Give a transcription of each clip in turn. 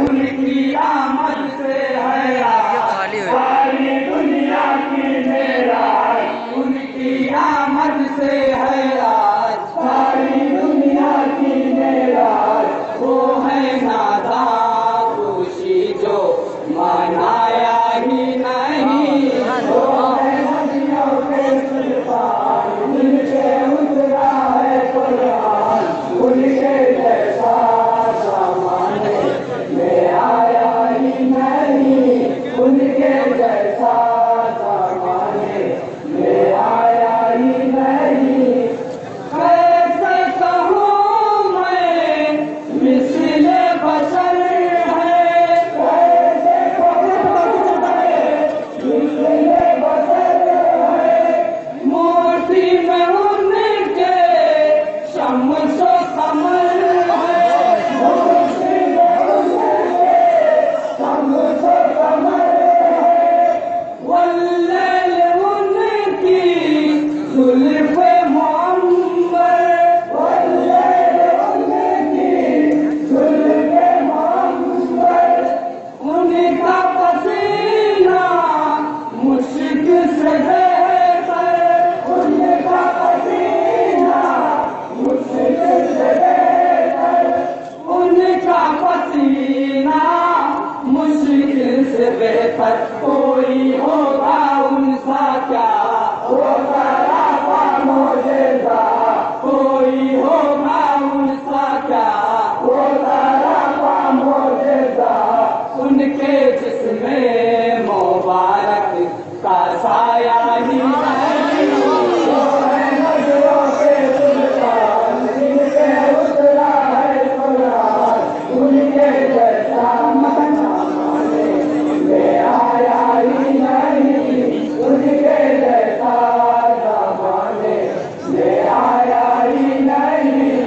उनकी आमद से है सारी दुनिया की मेराज, उनकी आमद से है आज सारी दुनिया की मेराज। वो है नादान खुशी जो मनाया ही नहीं, वो है नदियों के सुल्तान उनके उतरा है कुरान, उनके जैसा ज़माने में आया ही नहीं, उनके जैसा ज़माने में आया ही नहीं। कैसे कहूँ मैं मिस्ले बशर है, कैसे कहूँ मैं मिस्ले बशर है, मूर्ति में उनके शम्स व कमर है, मूर्ति में उनके शम्स व कमर है, वल्लैल उनकी जुल्फ़े मुअम्बर, वल्लैल उनकी जुल्फ़े मुअम्बर, उनका पसीना मुश्क से बेहतर, उनका पसीना मुश्क से बेहतर, उनका पसीना मुश्किल से बेहतर। कोई होगा उनसा क्या होगा रावा मौजूदा, कोई होगा उनसा क्या होगा रावा मौजूदा, उनके जिस्मे मुबारक का साया ही नहीं, वो है नजरों के सुल्तान जिनके उतरा है कुरान, उनके जैसा ज़माने में आया ही नहीं, उनके जैसा ज़माने में आया ही नहीं।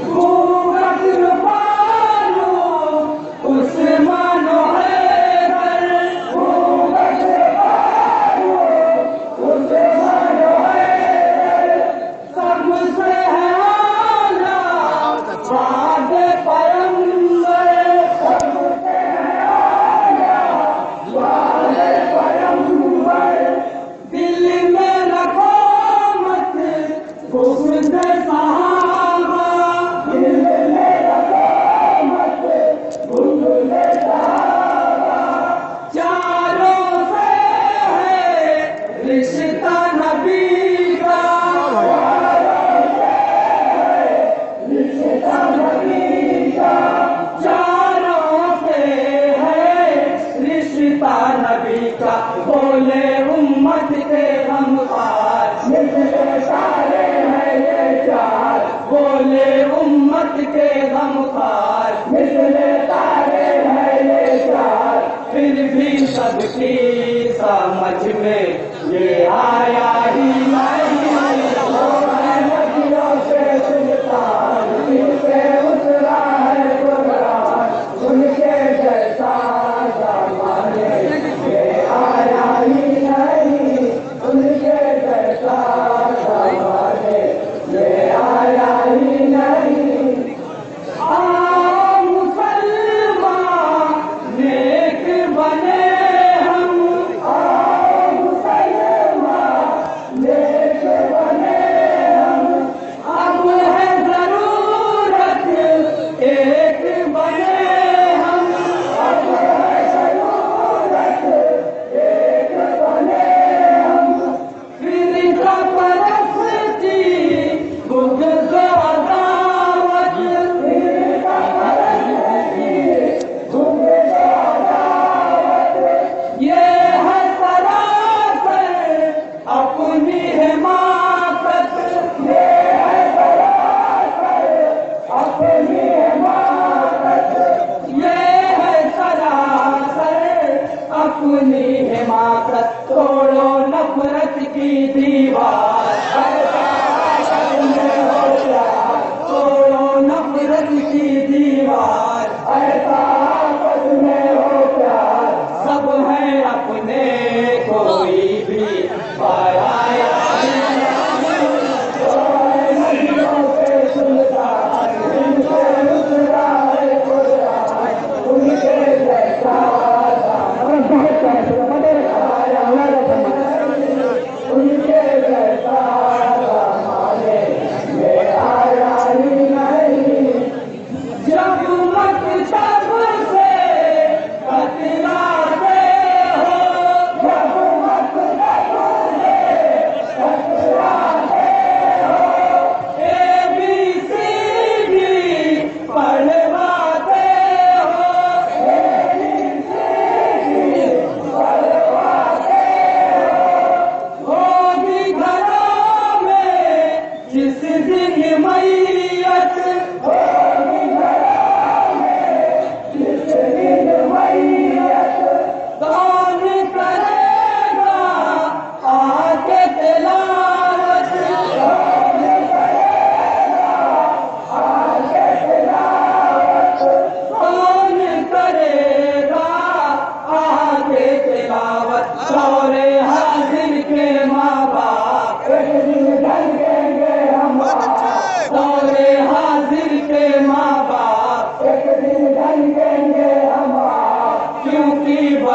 खूबत रूबानो उस्मानो हैदर, खूबत रूबानो उस्मानो हैदर, सबसे है आला बाद पैगंबर, सबसे है आला बाद पैगंबर, दिल में रखो मत बुग़्ज़ सहाबा, दिल में रखो मत बुग़्ज़ सहाबा, चारों से है रिश्ता नबी का, चारों से है रिश्ता नबी का, चारों से है रिश्ता नबी का। बोले उम्मत के गमखार मिसले सारे हैं ये चार, बोले उम्मत के गमखार मिसले सारे हैं ये चार, फिर भी सबकी समझ में ये आया ही नहीं, वो है नदियों के सुल्तान जिनके उतरा है कुरान, उनके जैसा ज़माने में आया ही नहीं, उनके जैसा ज़माने में आया ही नहीं। आओ मुसलमान नेक बने हम, आओ मुसलमान नेक बने हम, अब है ज़रूरत एक बने हम, अब है ज़रूरत एक बने हम। फिर का परस्ती बुग़्ज़ अदावत, फिर का परस्ती बुग़्ज़ अदावत, ये है सरासर अपनी हिमाकत, ये है सरासर अपनी हिमाकत, ये है सरासर अपनी हिमाकत। तोड़ो नफरत की दीवार, तोड़ो नफरत की दीवार, ऐसा आपस में हो प्यार, सब है अपने कोई भी पराया नहीं, वो है नदियों के सुल्तान जिनके उतरा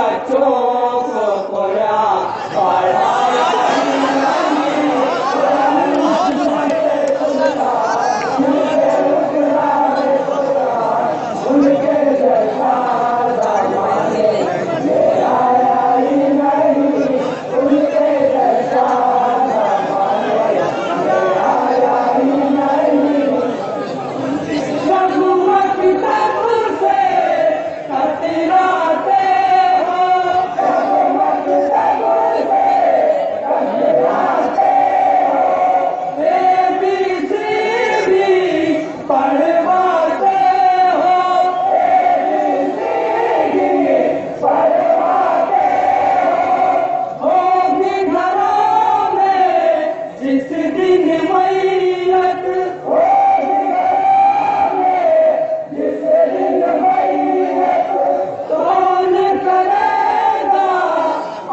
बच्चों को कुरान पढ़ाया उनके जैसा ज़माने में आया ही नहीं, उनके जैसा ज़माने में आया ही नहीं। रघुवत तब से कतराते हो, रघुवत तब से कतराते हो, ABCD पढ़वाते हो, ABCD पढ़वाते हो। होगी घरों में जिस दिन मैयत, होगी घरों में जिस दिन मैयत, कौन करेगा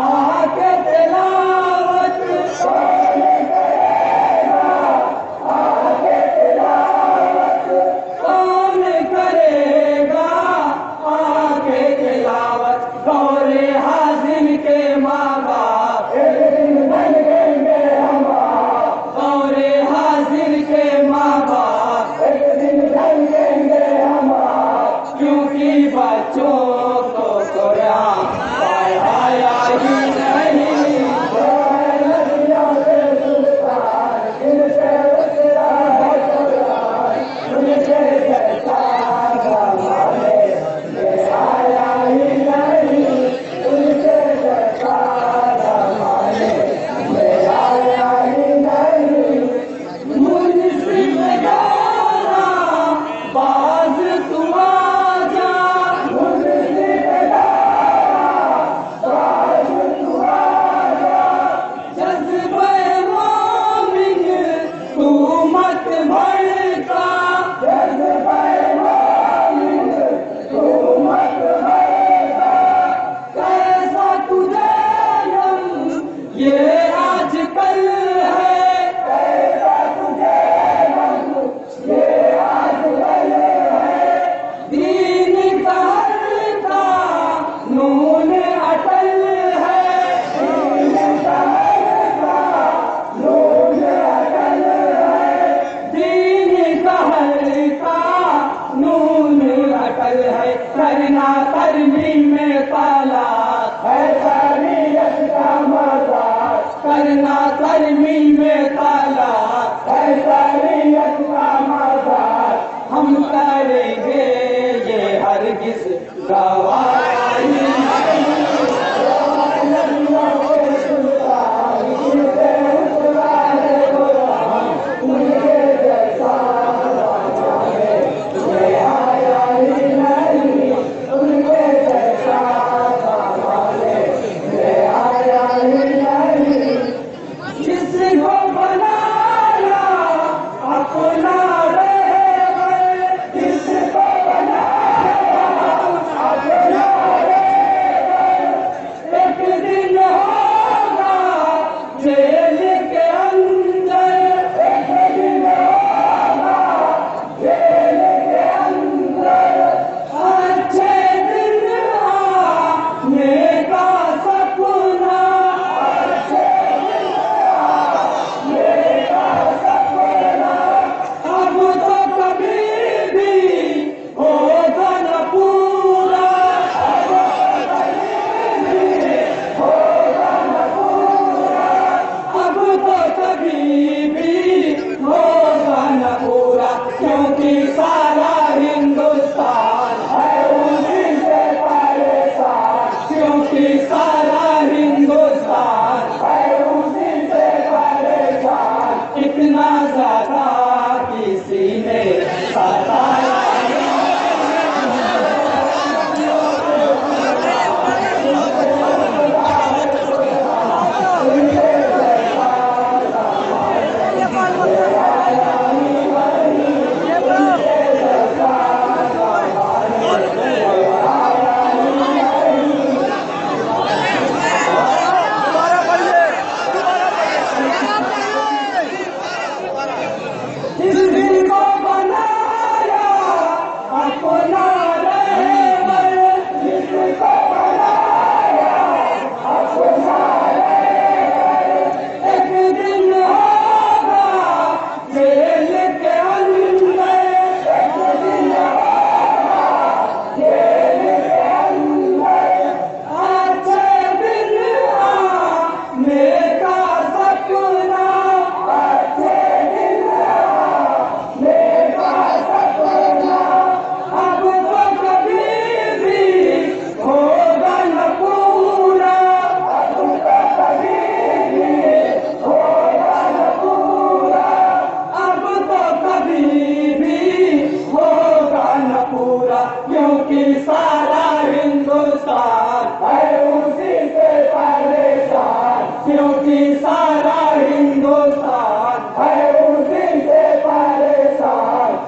आके तिलावत, कौन करेगा आके तिलावत, कौन करेगा आके तिलावत। गौरे हाजिम के माँ बाप एक दिन बन गएंगे हम आप, गौरे हाजिम के माँ बाप एक दिन बन गएंगे हम आप, क्योंकि बच्चों को कुरान पढ़ाया ही नहीं। वो है नदियों के सुल्तान, इनसे उतरा है कुरान, उनके जैसा ज़माने में आया ही नहीं, उनके जैसा ज़माने में आया ही नहीं। मुझसे बेगाना बाज तू आजा, मुझसे बेगाना बाज तू आजा, जज्बे मोमिन तू मत भड़का, जज्बे मोमिन तू मत भड़का। कैसा तुझे गम ये आजकल है, कैसा तुझे गम ये आजकल है। दीन का हर कानून अटल है, दीन का हर कानून अटल है, दीन का हर कानून अटल है। करना तरमीम में तालाक है शरीयत का मजाक, करना तरमीम में तालाक है शरीयत का मजाक। हम करेंगे ये हरगिज़ गवारा ही नहीं। नदियों के सुल्तान, इनसे उतरा है कुरान, उनके जैसा ज़माने में आया ही नहीं, उनके जैसा ज़माने में आया ही नहीं। जिसको बनाया अपना रहबर, जिसको बनाया अपना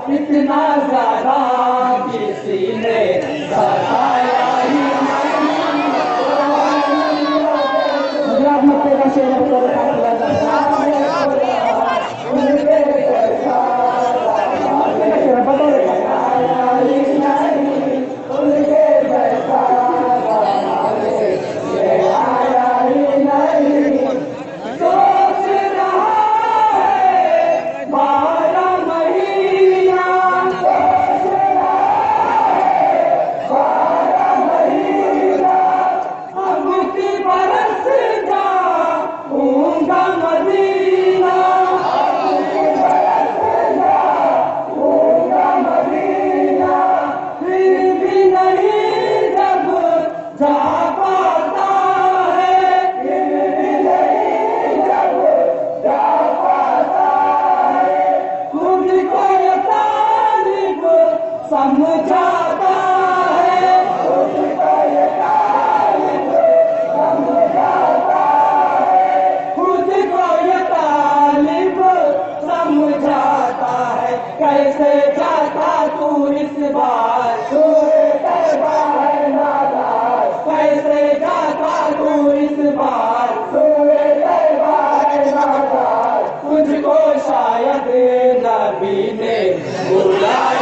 इतना ज्यादा किसी ने सताया ही नहीं। गुजरात मत्ते का शेर समझाता है, खुद को ये तालिब समझाता है। कैसे जाता तू इस बार कैसे जाता तू इस बार तुझको शायद नबी ने बुलाया।